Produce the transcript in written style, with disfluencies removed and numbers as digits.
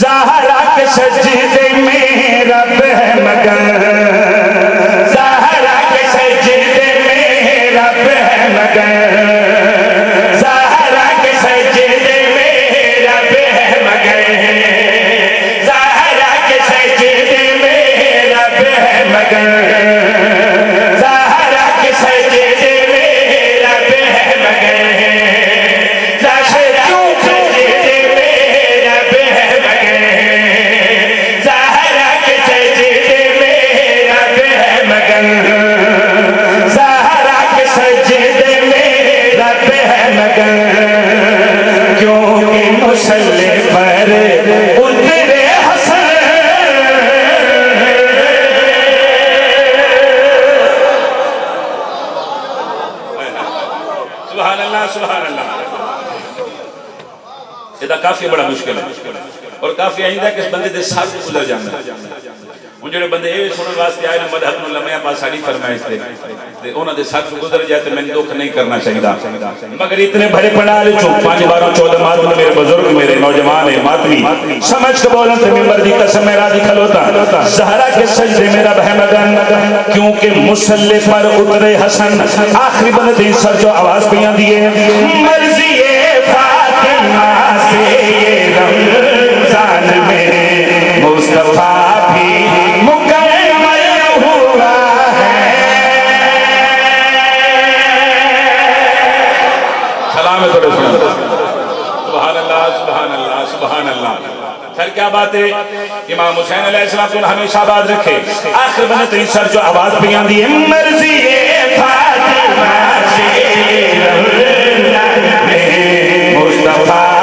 زہرا کے سجدے میں رب ہے مگر، زہرا کے سجدے میں رب ہے مگر، زہرا کے سجدے میں رب ہے مگر، زہرا کے سجدے میں رب ہے مگر، زہرا کے سجدے میں رب ہے مگر، کیونکہ مسلح پر اترے حسن، سبحان اللہ سبحان اللہ۔ یہ کافی بڑا مشکل ہے اور کافی آئندہ کہ اس بندے دے ساتھ گزر جانا ہے۔ وہ جڑے بندے یہ سنن واسطے آئے نا مدحت العلماء پاس ساری فرمائش دے انہوں نے ساتھ گزر جائے تو میں نے دکھ نہیں کرنا چاہیے، مگر اتنے بڑے پڑھالے چوں 5 12 14 ماتم میرے بزرگ میرے نوجوان ماتمی سمجھ کے بولن تے ممبر دی قسم میرا دی کھلوتا زہرا کے سجدے میں رب ہے مگر، کیونکہ مسلح پر اترے حسن، آخری بندے دی سر جو آواز پیاں دیئے مرضی فاطمہ سے یہ رمضان میں مصطفیٰ بھی مکمل ہوا ہے۔ سلامت رسول اللہ، سبحان اللہ سبحان اللہ سبحان اللہ۔ پھر کیا بات ہے؟ امام حسین علیہ السلام کو ہمیشہ آباد رکھے، آخر بنے تین سر جو آواز بیان دی مرضی فاطمہ سے رمضان میں مصطفیٰ